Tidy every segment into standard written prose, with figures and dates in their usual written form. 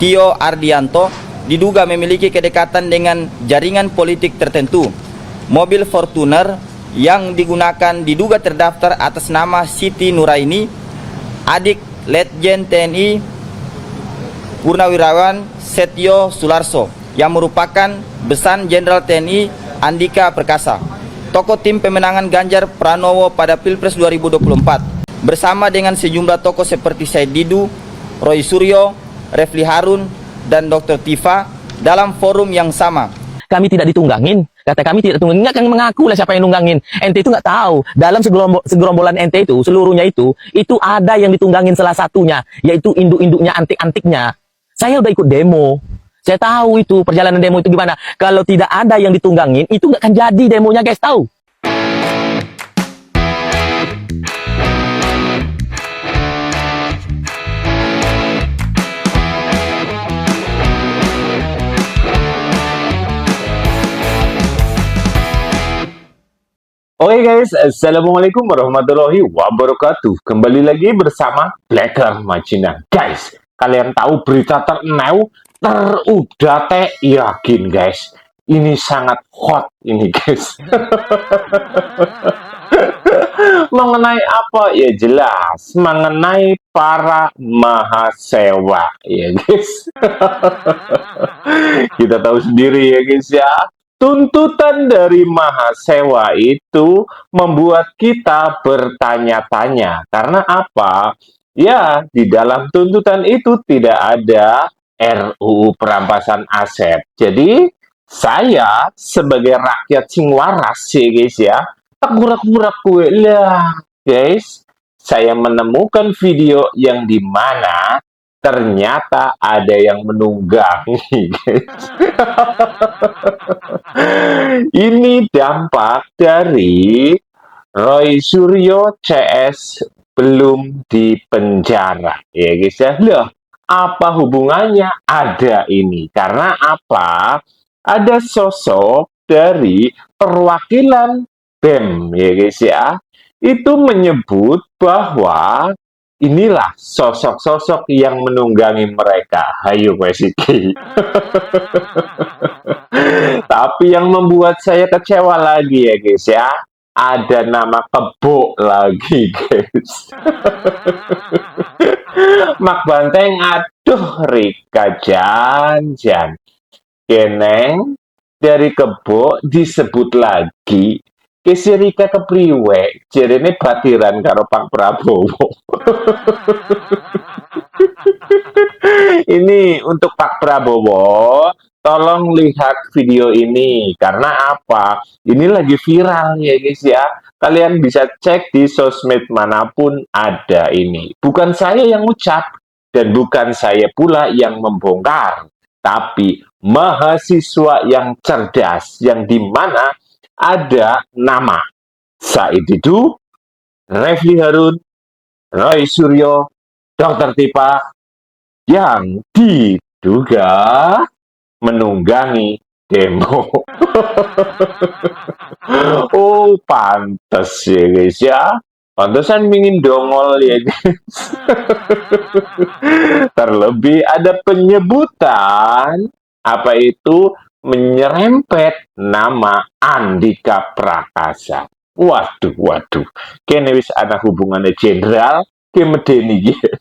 Tio Ardianto diduga memiliki kedekatan dengan jaringan politik tertentu. Mobil Fortuner yang digunakan diduga terdaftar atas nama Siti Nuraini, adik Letjen TNI Purnawirawan Setio Sularso, yang merupakan besan Jenderal TNI Andika Perkasa, tokoh tim pemenangan Ganjar Pranowo pada Pilpres 2024, bersama dengan sejumlah tokoh seperti Said Didu, Roy Suryo, Refli Harun, dan Dr. Tifa dalam forum yang sama. Kami tidak ditunggangin, kata kami tidak tunggangin, nggak kan mengaku lah siapa yang nunggangin. Ente itu nggak tahu, dalam segerombolan ente itu, seluruhnya itu ada yang ditunggangin salah satunya, yaitu induk-induknya, antik-antiknya. Saya udah ikut demo, saya tahu itu perjalanan demo itu gimana. Kalau tidak ada yang ditunggangin, itu nggak akan jadi demonya, guys, tahu. Oke guys, Assalamualaikum warahmatullahi wabarakatuh. Kembali lagi bersama Blacker Macinang. Guys, kalian tahu berita terudate, yakin guys, ini sangat hot ini guys. Mengenai apa? Ya jelas, mengenai para mahasewa ya guys. Kita tahu sendiri ya guys ya. Tuntutan dari mahasewa itu membuat kita bertanya-tanya. Karena apa? Ya, di dalam tuntutan itu tidak ada RUU perampasan aset. Jadi, saya sebagai rakyat sing waras ya guys ya, tegurak-gurak gue lah guys, saya menemukan video yang dimana ternyata ada yang menunggangi guys. Ini dampak dari Roy Suryo CS belum dipenjara ya guys ya. Loh, apa hubungannya ada ini? Karena apa? Ada sosok dari perwakilan BEM ya guys ya, itu menyebut bahwa inilah sosok-sosok yang menunggangi mereka. Hayo Mesiki. Tapi yang membuat saya kecewa lagi ya guys ya, ada nama Kebo lagi guys. Mak Banteng, aduh Rika Janjan. Keneng dari Kebo disebut lagi. Kesi Rika kepriwe, jarene batiran karo Pak Prabowo. Ini untuk Pak Prabowo, tolong lihat video ini. Karena apa? Ini lagi viral ya guys ya. Kalian bisa cek di sosmed manapun ada ini. Bukan saya yang ucap, dan bukan saya pula yang membongkar. Tapi mahasiswa yang cerdas, yang dimana ada nama Said Didu, Refli Harun, Roy Suryo, Dr. Tifa yang diduga menunggangi demo. Oh, pantes ya guys ya. Pantesan ingin dongol ya guys. Terlebih ada penyebutan apa itu, menyerempet nama Andika Prakasa. Waduh. Kene wis ana hubungannya jenderal ke medeni gitu.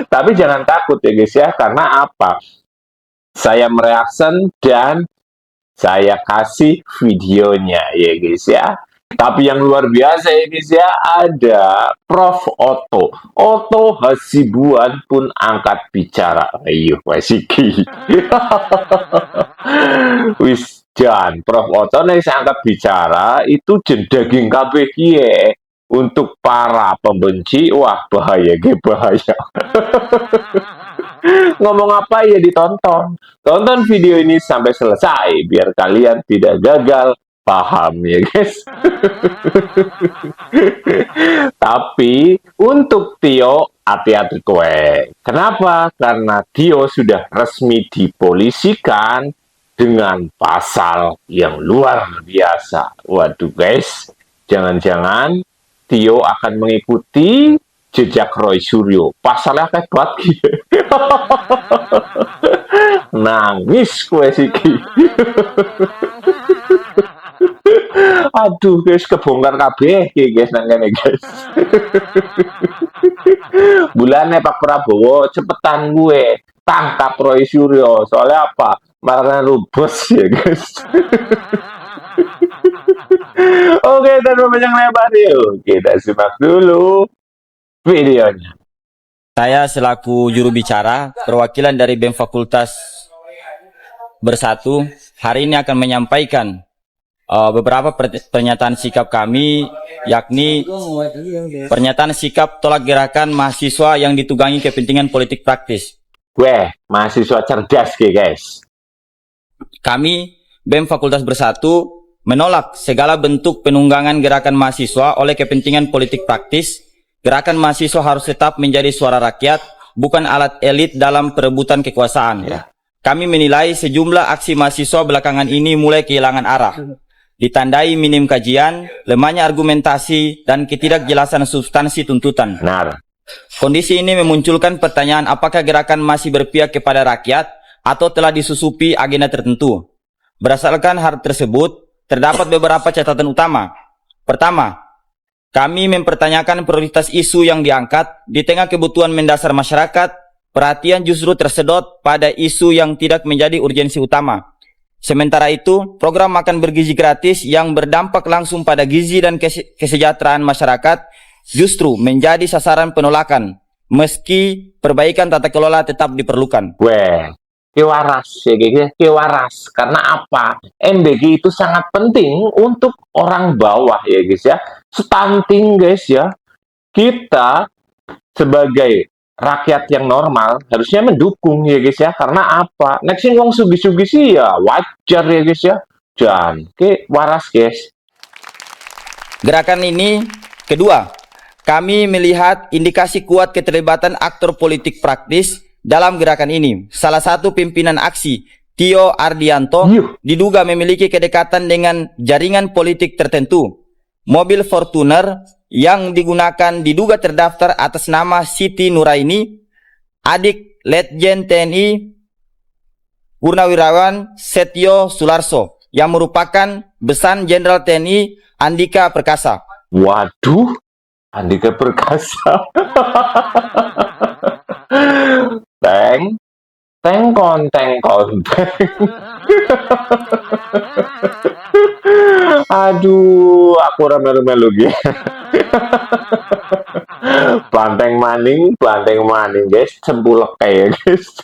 Tapi jangan takut ya guys ya, karena apa? Saya mereaction dan saya kasih videonya ya guys ya. Tapi yang luar biasa ya guys ya, ada Prof. Otto Hasibuan pun angkat bicara. Ayo wasiki. Wis jan Prof. Otto nih angkat bicara itu daging kabeh kiye. Untuk para pembenci, wah bahaya. Ngomong apa ya ditonton. Tonton video ini sampai selesai biar kalian tidak gagal paham ya guys. Tapi untuk Tio hati-hati kowe. Kenapa? Karena Tio sudah resmi dipolisikan dengan pasal yang luar biasa. Waduh guys, jangan-jangan Tio akan mengikuti jejak Roy Suryo. Pasalnya kayak banget. Nangis kue siki. Aduh guys, kebongkar kabeh iki guys nang kene guys. Bulane Pak Prabowo cepetan gue tangkap Roy Suryo. Soalnya apa? Marah rubos ya guys. Oke, tanpa panjang lebar yuk kita simak dulu videonya. Saya selaku juru bicara perwakilan dari BEM Fakultas Bersatu hari ini akan menyampaikan beberapa pernyataan sikap kami, yakni pernyataan sikap tolak gerakan mahasiswa yang ditunggangi kepentingan politik praktis. Gue mahasiswa cerdas guys. Kami BEM Fakultas Bersatu menolak segala bentuk penunggangan gerakan mahasiswa oleh kepentingan politik praktis. Gerakan mahasiswa harus tetap menjadi suara rakyat, bukan alat elit dalam perebutan kekuasaan. Kami menilai sejumlah aksi mahasiswa belakangan ini mulai kehilangan arah, ditandai minim kajian, lemahnya argumentasi, dan ketidakjelasan substansi tuntutan. Benar. Kondisi ini memunculkan pertanyaan apakah gerakan masih berpihak kepada rakyat atau telah disusupi agenda tertentu. Berdasarkan hal tersebut, terdapat beberapa catatan utama. Pertama, kami mempertanyakan prioritas isu yang diangkat di tengah kebutuhan mendasar masyarakat. Perhatian justru tersedot pada isu yang tidak menjadi urgensi utama. Sementara itu, program makan bergizi gratis yang berdampak langsung pada gizi dan kesejahteraan masyarakat justru menjadi sasaran penolakan, meski perbaikan tata kelola tetap diperlukan. Weh, kewaras ya guys, kewaras. Karena apa? MBG itu sangat penting untuk orang bawah ya guys ya. Stunting guys ya. Kita sebagai rakyat yang normal harusnya mendukung ya guys ya. Karena apa? Nek sing wong sugi-sugi sih ya wajar ya guys ya. Dan waras guys. Gerakan ini kedua, kami melihat indikasi kuat keterlibatan aktor politik praktis dalam gerakan ini. Salah satu pimpinan aksi, Tio Ardianto, diduga memiliki kedekatan dengan jaringan politik tertentu. Mobil Fortuner yang digunakan diduga terdaftar atas nama Siti Nuraini, adik Letjen TNI Purnawirawan Setio Sularso, yang merupakan besan Jenderal TNI Andika Perkasa. Waduh, Andika Perkasa. Teng konteng. Aduh, aku melu-melu gitu. Banteng maning guys, cempulek kayak guys.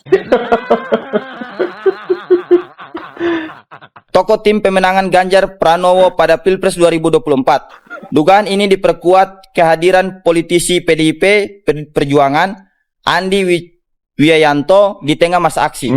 Tokoh tim pemenangan Ganjar Pranowo pada Pilpres 2024. Dugaan ini diperkuat kehadiran politisi PDIP Perjuangan Andi Wijayanto di tengah masa aksi.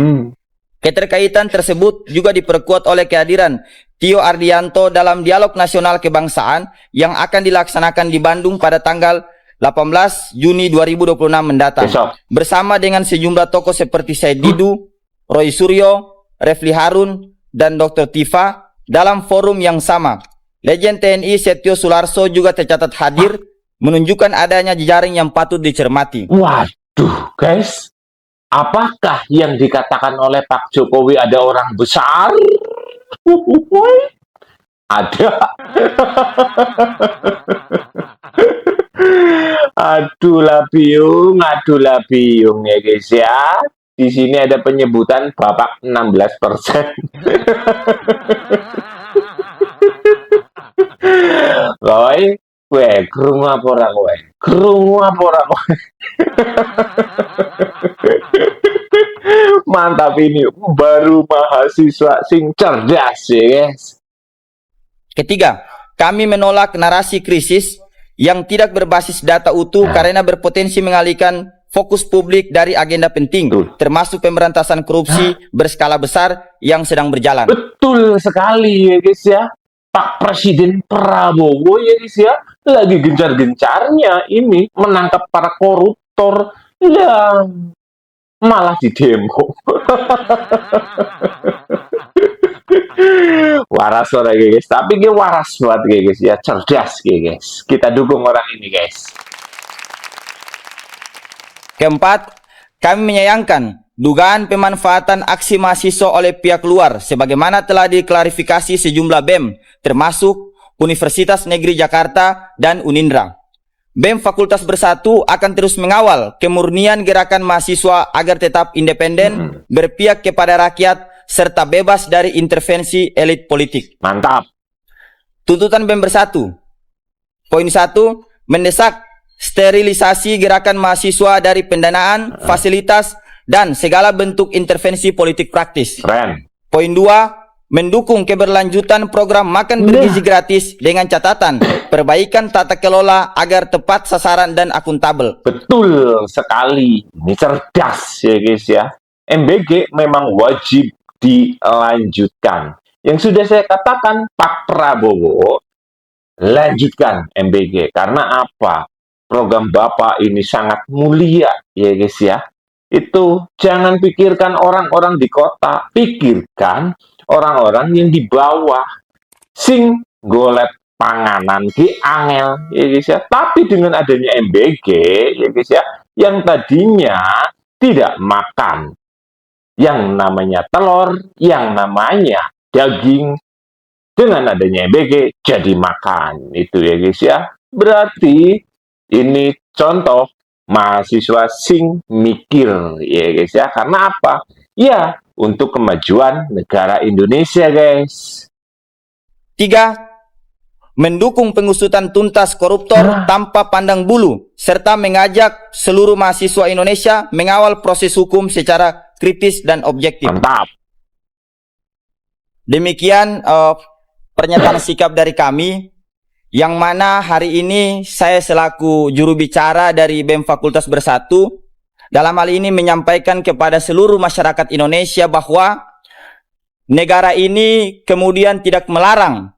Keterkaitan tersebut juga diperkuat oleh kehadiran Tio Ardianto dalam dialog nasional kebangsaan yang akan dilaksanakan di Bandung pada tanggal 18 Juni 2026 mendatang. Bersama dengan sejumlah tokoh seperti Said Didu, Roy Suryo, Refli Harun, dan Dr. Tifa dalam forum yang sama. Legend TNI Setio Sularso juga tercatat hadir, menunjukkan adanya jejaring yang patut dicermati. Waduh guys, apakah yang dikatakan oleh Pak Jokowi ada orang besar? Ada. Aduh lah biung ya guys ya. Di sini ada penyebutan Bapak 16%. Roy, krungu apa ora kowe? Mantap ini, baru mahasiswa sing cerdas ya guys. Ketiga, kami menolak narasi krisis yang tidak berbasis data utuh karena berpotensi mengalihkan fokus publik dari agenda penting, termasuk pemberantasan korupsi berskala besar yang sedang berjalan. Betul sekali ya guys ya. Pak Presiden Prabowo ya guys ya, lagi gencar-gencarnya ini menangkap para koruptor yang malah di demo. Waras orang guys, tapi dia waras banget guys ya, cerdas guys. Kita dukung orang ini guys. Keempat, kami menyayangkan dugaan pemanfaatan aksi mahasiswa oleh pihak luar sebagaimana telah diklarifikasi sejumlah BEM termasuk Universitas Negeri Jakarta dan Unindra. BEM Fakultas Bersatu akan terus mengawal kemurnian gerakan mahasiswa agar tetap independen, berpihak kepada rakyat, serta bebas dari intervensi elit politik. Mantap. Tuntutan BEM Bersatu. Poin 1, mendesak sterilisasi gerakan mahasiswa dari pendanaan, fasilitas, dan segala bentuk intervensi politik praktis. Keren. Poin 2, mendukung keberlanjutan program makan bergizi gratis dengan catatan perbaikan tata kelola agar tepat sasaran dan akuntabel. Betul sekali. Ini cerdas ya guys ya. MBG memang wajib dilanjutkan. Yang sudah saya katakan, Pak Prabowo, lanjutkan MBG. Karena apa? Program Bapak ini sangat mulia ya guys ya. Itu jangan pikirkan orang-orang di kota, pikirkan orang-orang yang di bawah. Sing golek panganan ki angel ya guys ya. Tapi dengan adanya MBG ya guys ya, yang tadinya tidak makan yang namanya telur, yang namanya daging, dengan adanya MBG jadi makan. Itu ya guys ya. Berarti ini contoh mahasiswa sing mikir ya guys ya. Karena apa? Ya, untuk kemajuan negara Indonesia guys. 3, mendukung pengusutan tuntas koruptor tanpa pandang bulu, serta mengajak seluruh mahasiswa Indonesia mengawal proses hukum secara kritis dan objektif. Mantap. Demikian pernyataan sikap dari kami, yang mana hari ini saya selaku juru bicara dari BEM Fakultas Bersatu dalam hal ini menyampaikan kepada seluruh masyarakat Indonesia bahwa negara ini kemudian tidak melarang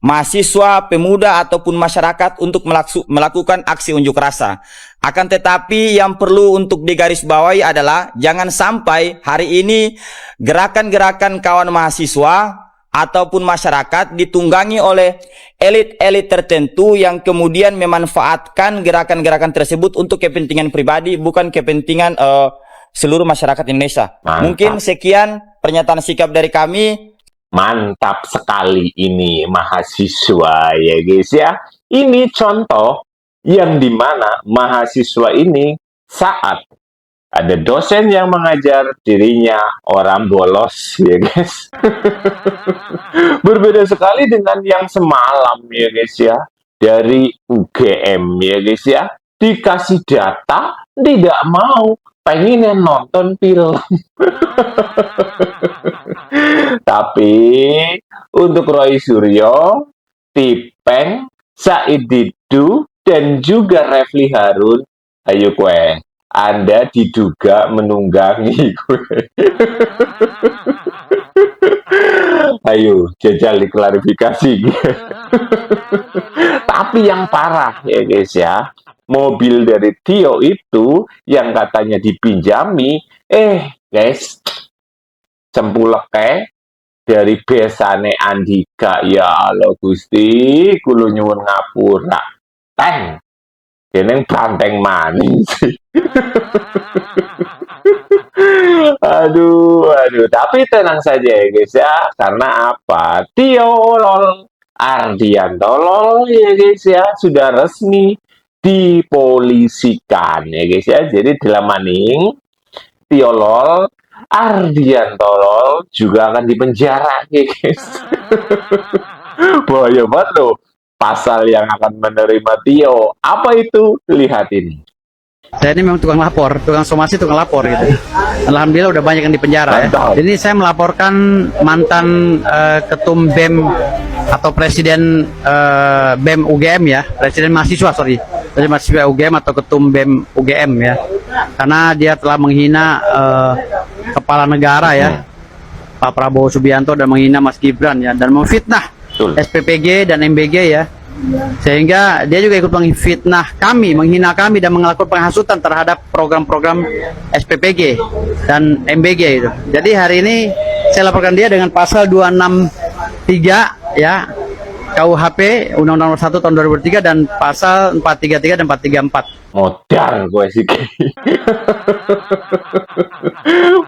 mahasiswa, pemuda ataupun masyarakat untuk melakukan aksi unjuk rasa. Akan tetapi yang perlu untuk digarisbawahi adalah jangan sampai hari ini gerakan-gerakan kawan mahasiswa ataupun masyarakat ditunggangi oleh elit-elit tertentu yang kemudian memanfaatkan gerakan-gerakan tersebut untuk kepentingan pribadi, bukan kepentingan seluruh masyarakat Indonesia. Mantap. Mungkin sekian pernyataan sikap dari kami. Mantap sekali ini mahasiswa ya guys ya. Ini contoh yang dimana mahasiswa ini saat ada dosen yang mengajar dirinya orang bolos ya guys. Berbeda sekali dengan yang semalam ya guys ya. Dari UGM ya guys ya. Dikasih data, tidak mau. Pengennya nonton film. Tapi untuk Roy Suryo, Tipeng, Said Didu, dan juga Refli Harun, ayo kue, Anda diduga menunggangi kue. Ayo, jajal diklarifikasi. Tapi yang parah ya guys ya, mobil dari Tio itu yang katanya dipinjami, guys, cempuleke dari besane Andika. Ya Allah Gusti, kulo nyuwun ngapura. Teng, keneng banteng manis. Aduh, tapi tenang saja ya guys ya, karena apa? Tio lol, Ardian tolol ya guys ya, sudah resmi dipolisikan ya guys ya. Jadi dalam maning Tio lol, Ardian tolol juga akan dipenjara ya guys. Bahaya banget loh pasal yang akan menerima Tio. Apa itu? Lihat ini. Saya ini memang tukang lapor, tukang somasi, tukang lapor gitu. Alhamdulillah udah banyak yang dipenjara ya. Jadi saya melaporkan mantan ketum BEM atau presiden BEM UGM ya, presiden mahasiswa presiden mahasiswa UGM atau ketum BEM UGM ya, karena dia telah menghina kepala negara ya, Pak Prabowo Subianto, dan menghina Mas Gibran ya, dan memfitnah SPPG dan MBG ya. Sehingga dia juga ikut menghina kami dan melakukan penghasutan terhadap program-program SPPG dan MBG itu. Jadi hari ini saya laporkan dia dengan pasal 263 ya, KUHP Undang-Undang Nomor 1 Tahun 2003 dan pasal 433 dan 434. Modal gue sih.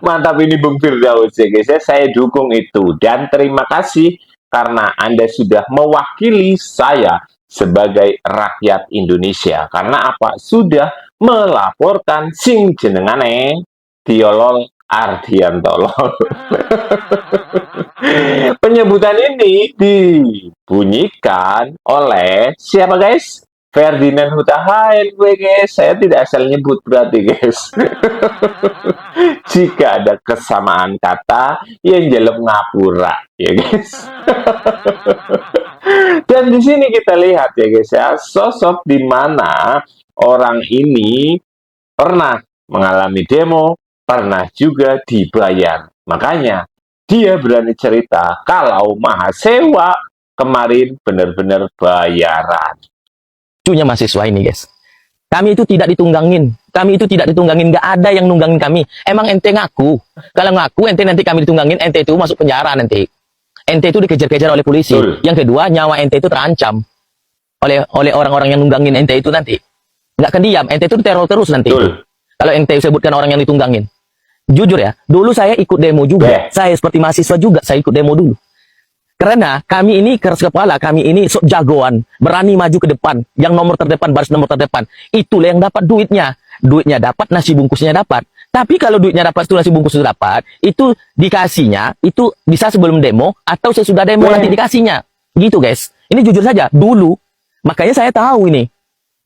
Mantap ini Bung Firdaus ya guys ya. Saya dukung itu. Dan terima kasih karena Anda sudah mewakili saya sebagai rakyat Indonesia. Karena apa? Sudah melaporkan sing jenengane Diolol Ardiantolol. Penyebutan ini dibunyikan oleh siapa guys? Ferdinand Huta Heian gue guys. Saya tidak asal nyebut berarti guys. Jika ada kesamaan kata yang jelek ngapura ya guys. Dan di sini kita lihat ya guys ya, sosok di mana orang ini pernah mengalami demo, pernah juga dibayar. Makanya dia berani cerita kalau mahasiswa kemarin benar-benar bayaran. Lucunya mahasiswa ini guys, kami itu tidak ditunggangin, nggak ada yang nunggangin kami. Emang ente ngaku, kalau ngaku ente nanti kami ditunggangin, ente itu masuk penjara nanti, ente itu dikejar-kejar oleh polisi. Betul. Yang kedua, nyawa ente itu terancam oleh orang-orang yang nunggangin ente itu nanti. Nggak akan diam, ente itu teror terus nanti. Betul. Kalau ente sebutkan orang yang ditunggangin. Jujur ya, dulu saya ikut demo juga. Saya seperti mahasiswa juga, saya ikut demo dulu. Karena kami ini keras kepala, kami ini sok jagoan, berani maju ke depan, yang nomor terdepan, baris nomor terdepan. Itulah yang dapat duitnya. Duitnya dapat, nasi bungkusnya dapat. Tapi kalau duitnya dapat, itu nasi bungkusnya dapat, itu dikasihnya, itu bisa sebelum demo, atau sesudah demo nanti dikasihnya. Gitu guys. Ini jujur saja, dulu. Makanya saya tahu ini.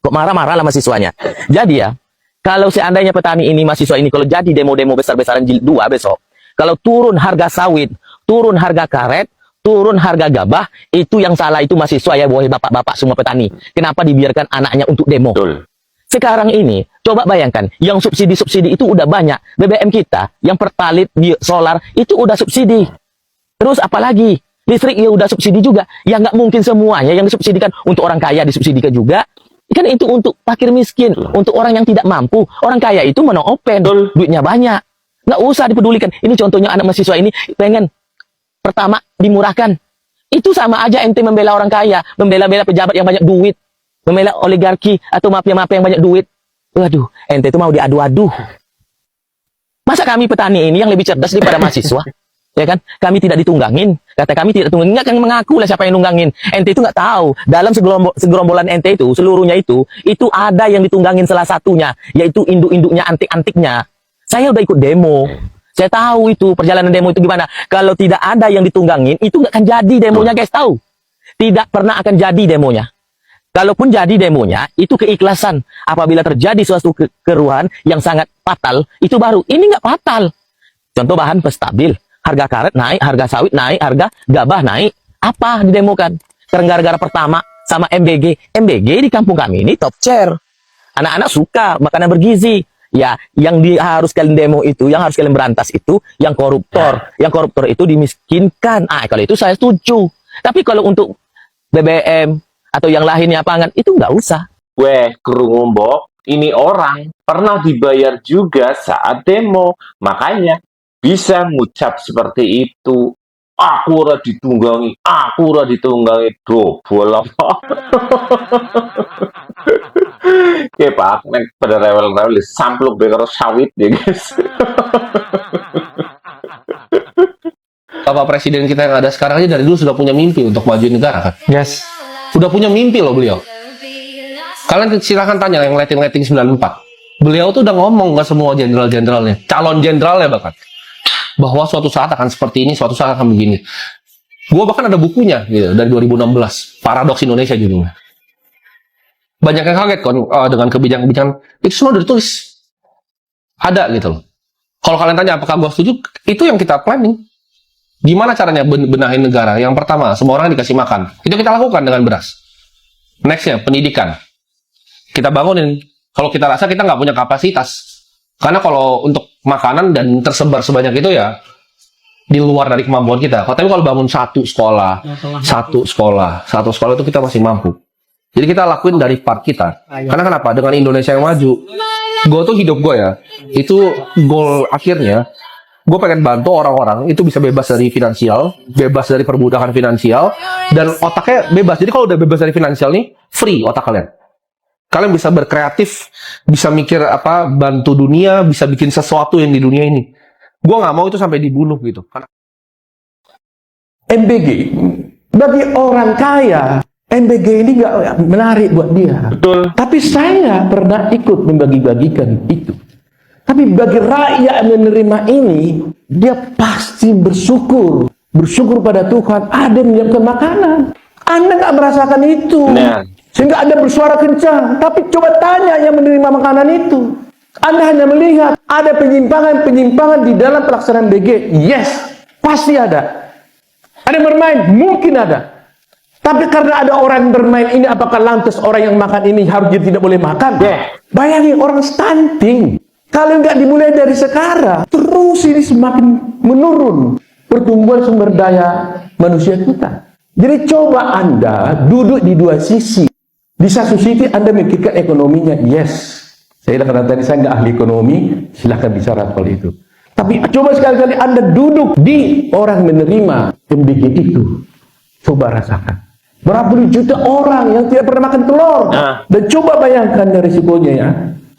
Kok marah-marah lah mahasiswanya. Jadi ya, kalau seandainya petani ini, mahasiswa ini, kalau jadi demo-demo besar-besaran jilid 2 besok, kalau turun harga sawit, turun harga karet, turun harga gabah, itu yang salah itu mahasiswa ya, wahai bapak-bapak semua petani. Kenapa dibiarkan anaknya untuk demo? Betul. Sekarang ini, coba bayangkan, yang subsidi-subsidi itu udah banyak. BBM kita, yang pertalit, solar, itu udah subsidi. Terus apalagi? Listrik ya udah subsidi juga. Ya nggak mungkin semuanya yang disubsidikan untuk orang kaya disubsidikan juga. Kan itu untuk fakir miskin, untuk orang yang tidak mampu. Orang kaya itu menang open, duitnya banyak. Nggak usah dipedulikan. Ini contohnya anak mahasiswa ini pengen pertama dimurahkan. Itu sama aja ente membela orang kaya, membela-bela pejabat yang banyak duit, membela oligarki atau mafia-mafia yang banyak duit. Waduh, ente itu mau diadu-adu. Masa kami petani ini yang lebih cerdas daripada mahasiswa? Ya kan? Kami tidak ditunggangin. Kata kami tidak ditunggangin. Nggak kan mengaku lah siapa yang nunggangin. Ente itu nggak tahu. Dalam segerombolan ente itu, seluruhnya itu ada yang ditunggangin salah satunya, yaitu induk-induknya, antik-antiknya. Saya udah ikut demo. Saya tahu itu perjalanan demo itu gimana. Kalau tidak ada yang ditunggangin, itu nggak akan jadi demonya guys, tahu. Tidak pernah akan jadi demonya. Kalaupun jadi demonya, itu keikhlasan. Apabila terjadi suatu keruhan yang sangat fatal, itu baru. Ini nggak fatal. Contoh bahan stabil. Harga karet naik, harga sawit naik, harga gabah naik. Apa didemokan? Gara-gara pertama sama MBG. MBG di kampung kami ini top chair. Anak-anak suka makanan bergizi. Ya, yang harus kalian demo itu, yang harus kalian berantas itu, yang koruptor. Yang koruptor itu dimiskinkan. Kalau itu saya setuju. Tapi kalau untuk BBM atau yang lainnya pangan, itu nggak usah. Weh, kerungumbok, ini orang pernah dibayar juga saat demo. Makanya bisa ngucap seperti itu. Aku ora ditunggangi, dobol apa. Kayak Pak Ahmed pada rewel-rewel sampluk bekar sawit ya guys. Bapak Presiden kita yang ada sekarang aja dari dulu sudah punya mimpi untuk majuin negara kan? Yes. Sudah punya mimpi loh beliau. Kalian silahkan tanya yang rating 94. Beliau tuh udah ngomong ke semua jenderal-jenderalnya, calon jenderalnya bahkan, bahwa suatu saat akan seperti ini, suatu saat akan begini. Gua bahkan ada bukunya gitu, dari 2016, Paradoks Indonesia judulnya. Banyak yang kaget kan dengan kebijakan-kebijakan itu semua udah ditulis. Ada gitu loh. Kalau kalian tanya apakah gua setuju, itu yang kita planning. Gimana caranya benahin negara? Yang pertama, semua orang dikasih makan. Itu kita lakukan dengan beras. Nextnya, pendidikan. Kita bangunin. Kalau kita rasa kita nggak punya kapasitas. Karena kalau untuk makanan dan tersebar sebanyak itu ya di luar dari kemampuan kita. Tapi kalau bangun satu sekolah itu kita masih mampu. Jadi kita lakuin dari part kita. Karena kenapa? Dengan Indonesia yang maju, gue tuh hidup gue ya, itu goal akhirnya gue pengen bantu orang-orang itu bisa bebas dari finansial, bebas dari perbudakan finansial, dan otaknya bebas. Jadi kalau udah bebas dari finansial nih, free otak kalian. Kalian bisa berkreatif, bisa mikir apa, bantu dunia, bisa bikin sesuatu yang di dunia ini. Gue nggak mau itu sampai dibunuh gitu. MBG bagi orang kaya, MBG ini nggak menarik buat dia. Betul. Tapi saya pernah ikut membagi-bagikan itu. Tapi bagi rakyat yang menerima ini, dia pasti bersyukur. Bersyukur pada Tuhan, ada yang menyiapkan makanan. Anda nggak merasakan itu. Nah. Sehingga Anda bersuara kencang. Tapi coba tanya yang menerima makanan itu. Anda hanya melihat ada penyimpangan-penyimpangan di dalam pelaksanaan BG. Yes, pasti ada. Ada yang bermain, mungkin ada. Tapi karena ada orang bermain ini, apakah lantas orang yang makan ini harus dia tidak boleh makan? Bayangin orang stunting. Kalau nggak dimulai dari sekarang, terus ini semakin menurun pertumbuhan sumber daya manusia kita. Jadi coba Anda duduk di dua sisi. Di satu sisi Anda mikirkan ekonominya, yes. Saya katakan tadi saya nggak ahli ekonomi, silahkan bicara soal itu. Tapi coba sekali-kali Anda duduk di orang menerima MBG itu. Coba rasakan. Berapa puluh juta orang yang tidak pernah makan telur. Dan coba bayangkan risikonya ya.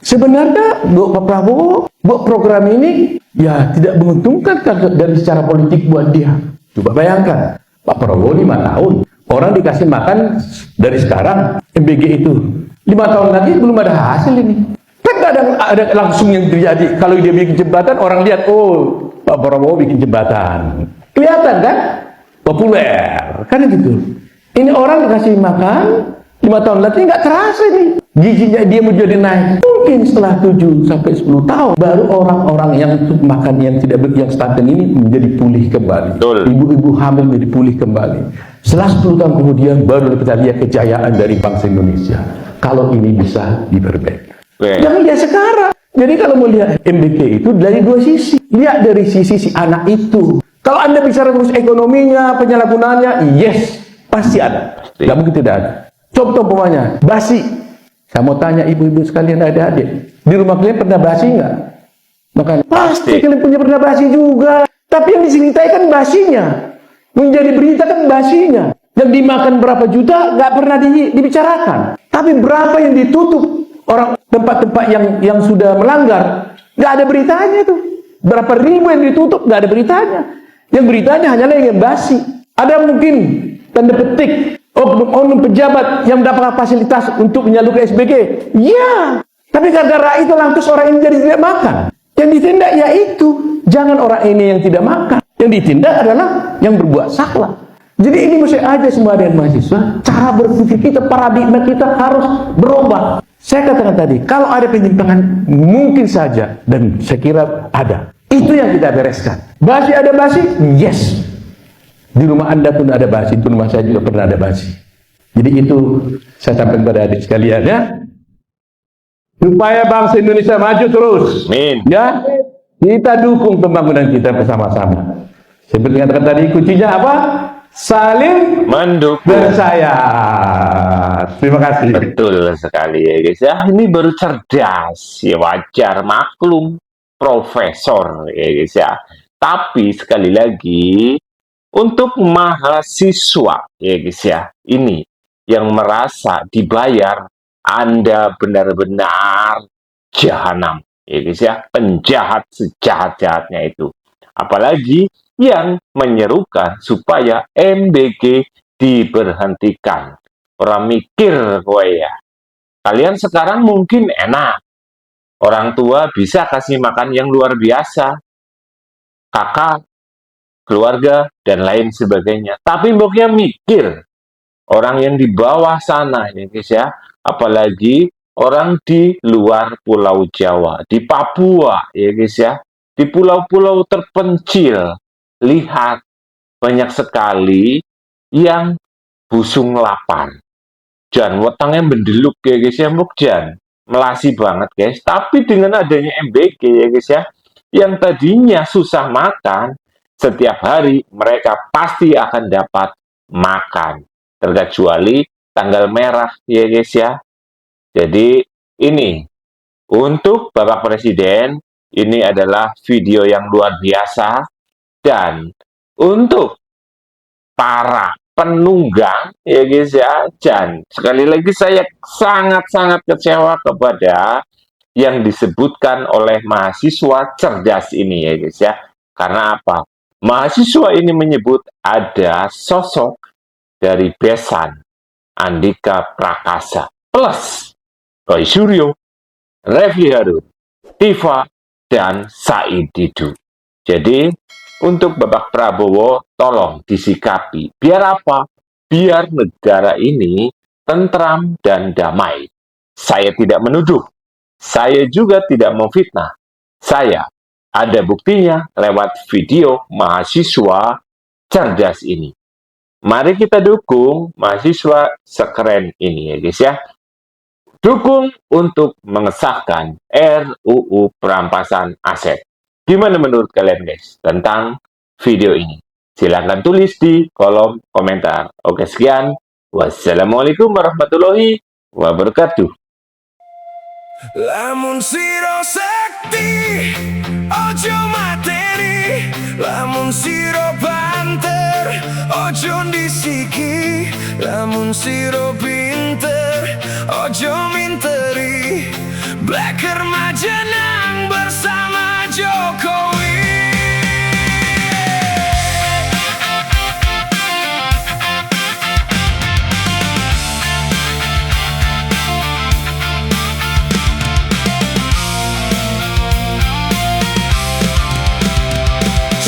Sebenarnya Pak Prabowo buat program ini ya tidak menguntungkan dari secara politik buat dia. Coba bayangkan, Pak Prabowo 5 tahun, orang dikasih makan dari sekarang MBG itu 5 tahun lagi belum ada hasil ini. Kan nggak ada langsung yang terjadi. Kalau dia bikin jembatan, orang lihat, oh Pak Prabowo bikin jembatan, kelihatan kan populer, kan gitu. Ini orang dikasih makan 5 tahun lagi nggak terasa nih. Giginya dia menjadi naik. Mungkin setelah 7 sampai 10 tahun baru orang-orang yang makan yang tidak yang stunting ini menjadi pulih kembali. Ibu-ibu hamil menjadi pulih kembali. Setelah 10 tahun kemudian baru kita lihat kejayaan dari bangsa Indonesia. Kalau ini bisa diperbaiki. Jangan lihat sekarang. Jadi kalau mau lihat MBK itu dari dua sisi. Lihat dari sisi si anak itu. Kalau Anda bicara terus ekonominya, penyalahgunaannya, yes, pasti ada. Nggak mungkin tidak ada. Contoh umpamanya, basi. Saya mau tanya ibu-ibu sekalian, adik-adik, di rumah kalian pernah basi nggak? Makanya pasti kalian punya pernah basi juga. Tapi yang diceritakan basinya, menjadi berita kan basinya. Yang dimakan berapa juta nggak pernah dibicarakan. Tapi berapa yang ditutup orang tempat-tempat yang sudah melanggar, nggak ada beritanya tuh. Berapa ribu yang ditutup nggak ada beritanya. Yang beritanya hanyalah yang basi. Ada mungkin tanda petik oknum pejabat yang mendapatkan fasilitas untuk menyalurkan SBG. Ya, tapi gara-gara itu lantas orang ini jadi tidak makan. Yang ditindak yaitu jangan orang ini yang tidak makan. Yang ditindak adalah yang berbuat salah. Jadi ini mesti aja semua dengan mahasiswa. Cara berpikir kita, paradigma kita harus berubah. Saya katakan tadi, kalau ada penyimpangan mungkin saja, dan saya kira ada. Itu yang kita bereskan. Basi ada basi, yes. Di rumah Anda pun ada basi, di rumah saya juga pernah ada basi. Jadi itu saya sampaikan kepada adik sekalian ya. Supaya bangsa Indonesia maju terus. Amin. Ya, kita dukung pembangunan kita bersama-sama. Seperti yang katakan tadi, kuncinya apa? Saling mendukung. Bersaya. Terima kasih. Betul sekali ya guys ya. Ini baru cerdas ya, wajar, maklum, profesor ya guys ya. Tapi sekali lagi untuk mahasiswa ya guys ya, ini yang merasa dibayar, Anda benar-benar jahanam ya guys ya, penjahat sejahat-jahatnya itu. Apalagi yang menyerukan supaya MBG diberhentikan. Orang mikir gue ya, kalian sekarang mungkin enak, orang tua bisa kasih makan yang luar biasa, kakak, keluarga, dan lain sebagainya. Tapi mboknya mikir, orang yang di bawah sana ya guys ya, apalagi orang di luar Pulau Jawa, di Papua ya guys ya, di pulau-pulau terpencil, lihat banyak sekali yang busung lapar. Jan wetangnya mendeluk ya guys ya, jan melasi banget guys. Tapi dengan adanya MBG ya guys ya, yang tadinya susah makan, setiap hari mereka pasti akan dapat makan, terkecuali tanggal merah ya guys ya. Jadi ini untuk Bapak Presiden ini adalah video yang luar biasa, dan untuk para penunggang ya guys ya, dan sekali lagi saya sangat-sangat kecewa kepada yang disebutkan oleh mahasiswa cerdas ini ya guys ya. Karena apa? Mahasiswa ini menyebut ada sosok dari Besan Andika Prakasa plus Roy Suryo, Refli Harun, Tifa, dan Said Didu. Jadi untuk Bapak Prabowo tolong disikapi. Biar apa? Biar negara ini tentram dan damai. Saya tidak menuduh. Saya juga tidak memfitnah. Saya ada buktinya lewat video mahasiswa cerdas ini. Mari kita dukung mahasiswa sekeren ini ya guys ya. Dukung untuk mengesahkan RUU perampasan aset. Gimana menurut kalian guys tentang video ini? Silahkan tulis di kolom komentar. Oke sekian. Wassalamualaikum warahmatullahi wabarakatuh. Lamun siro sakti, ojo materi. Lamun siro banter, ojo disiki. Lamun siro pinter, ojo minteri. Black remaja nang bersama Jokowi.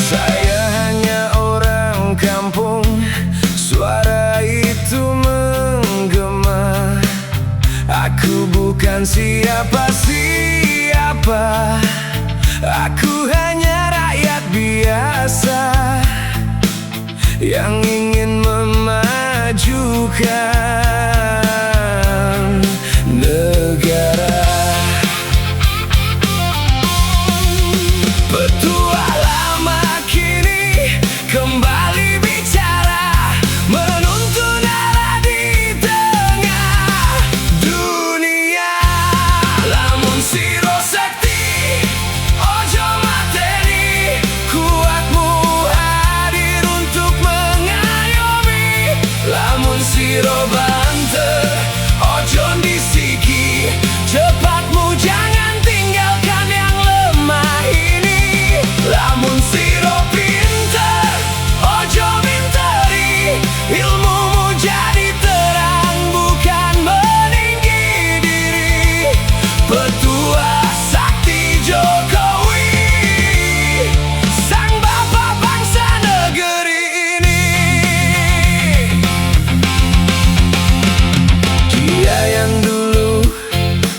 Saya hanya orang kampung, suara itu menggema. Aku bukan siapa-siapa, aku hanya rakyat biasa yang ingin memajukan negara. Petua lama kini kembali bicara, menuntun arah di tengah dunia. Lamun siro sakti, ojo materi. Kuatmu hadir untuk mengayomi. Lamun siro banter, ojo disiki. Cepatmu jangan tinggalkan yang lemah ini. Lamun siro pinter, ojo minteri. Ilmumu jadi terang, bukan meninggi diri. Petua sakti Jokowi, sang bapak bangsa negeri ini. Dia yang dulu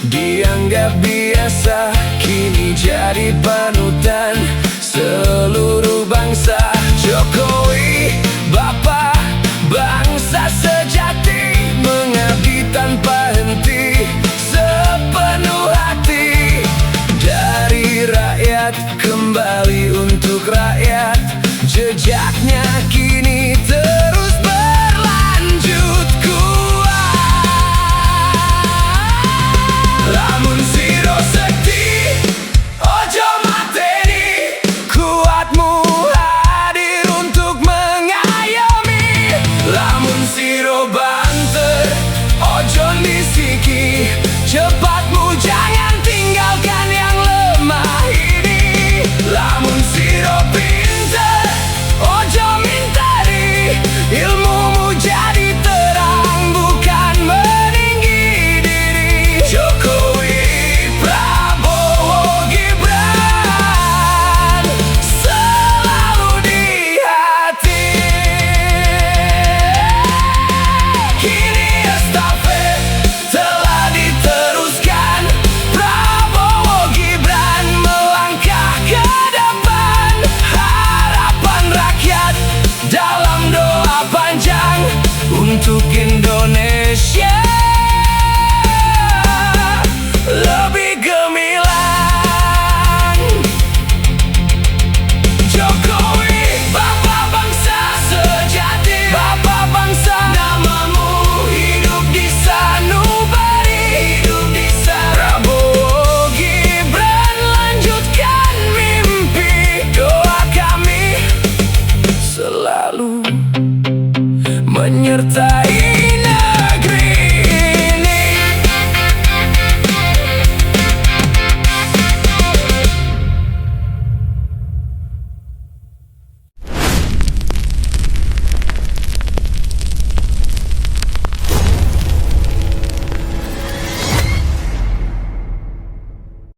dianggap biasa, kini jadi panutan seluruh bangsa. Jokowi, bapak bangsa sejati, mengabdi tanpa henti, sepenuh hati. Dari rakyat kembali untuk rakyat, jejaknya